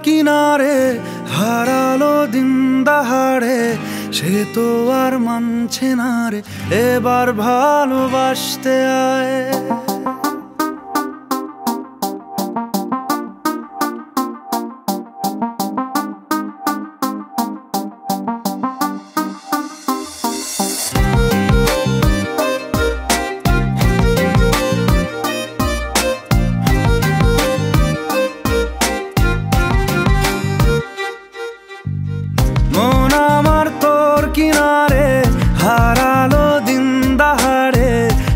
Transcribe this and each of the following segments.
কিনারে হারালো দিন দাহাড়ে, সে তো আর মানছে না রে এবার ভালোবাসতে আয়। মন আমার তোর কিনারে হারালো দিন দাহাড়ে,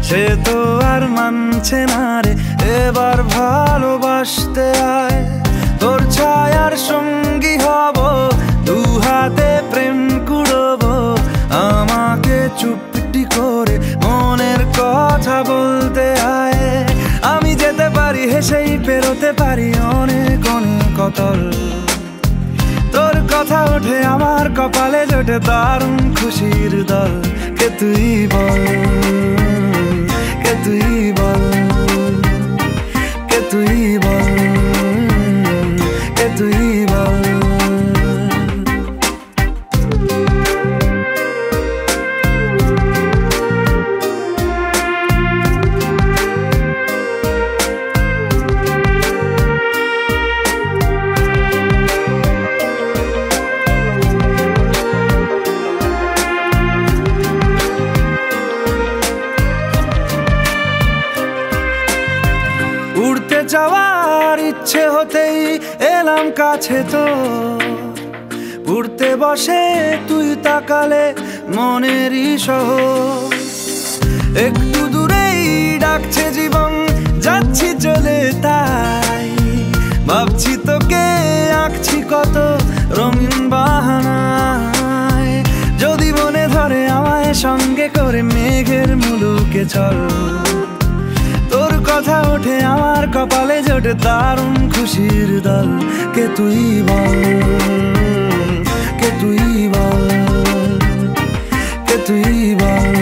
সে তো আর মানছে না রে এবার ভালোবাসতে আয়। তোর ছায়ার সঙ্গী হব, দু হাতে প্রেম কুড়বো, আমাকে চুপটি করে মনের কথা বলতে আয়। আমি যেতে পারি হেসেই পেরোতে পারি অনেক অনেক অতল, তোর কথা ওঠে আমার কপালে জোটে দারুণ খুশির দল। কে তুই বল, কে তুই বল, কে তুই বল, কে তুই বল। উড়তে যাওয়ার ইচ্ছে হতেই এলাম কাছে তো, উড়তে বসে তুই তাকালে মনেরই শহর। একটু দূরেই ডাকছে জীবন, যাচ্ছি চলে তাই ভাবছি তোকে আঁকছি কত রঙিন বাহানায়। যদি মনে ধরে আমায় সঙ্গে করে মেঘের মুলুকে চল, তোর কথা ওঠে আমার কপালে জোটে দারুণ খুশির দল। কে তুই বল, কে তুই বল, কে তুই বল,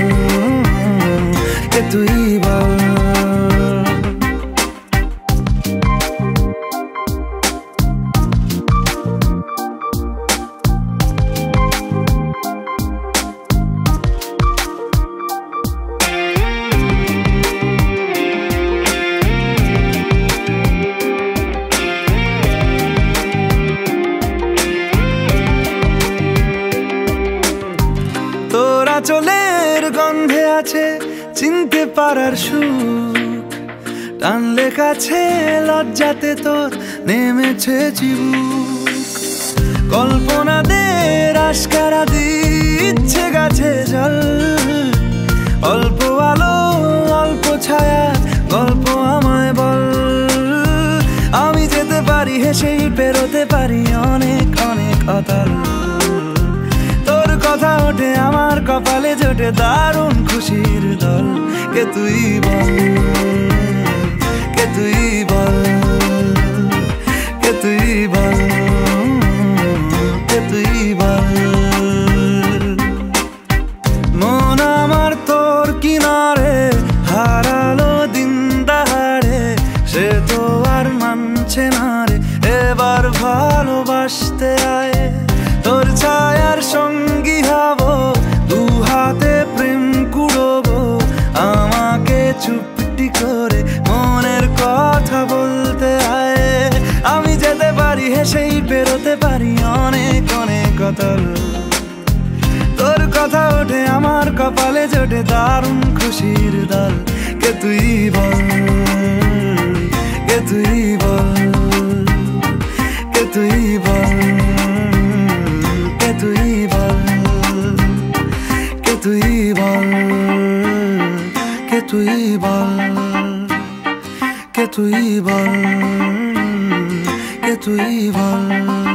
কে তুই বল। তোরা চলের গন্ধে আছে চিনতে পারার সুখ, টানলে কাছে লজ্জাতে তোর নেমেছে চিবুক। কল্পনাদের আশকারা দিচ্ছে গাছে জল, অল্প আলো অল্প ছায়া গল্প আমায় বল। আমি যেতে পারি হেসেই পেরোতে পারি অনেক অনেক অতল, তোর কথা ওঠে আমার কপালে জোটে দারুণ খুশির দল। কে তুই বল, কে তুই বল, কে তুই বল, কে তুই বল। মন আমার তোর কিনারে হারালো দিন দাহাড়ে, সে তো আর মানছে না রে এবার ভালোবাসতে আয়। তোর ছায়ার সঙ্গী হব, দু হাতে প্রেম কুড়বো, আমাকে চুপটি করে মনের কথা বলতে আয়। আমি যেতে পারি হেসেই পেরোতে পারি অনেক অনেক অতল, তোর কথা ওঠে আমার কপালে জোটে দারুণ খুশির দল। কে তুই বল, কে তুই বল, কে তুই বল, কে তুই বল, কে তুই বল, কে তুই বল, কে তুই বল, কে তুই বল।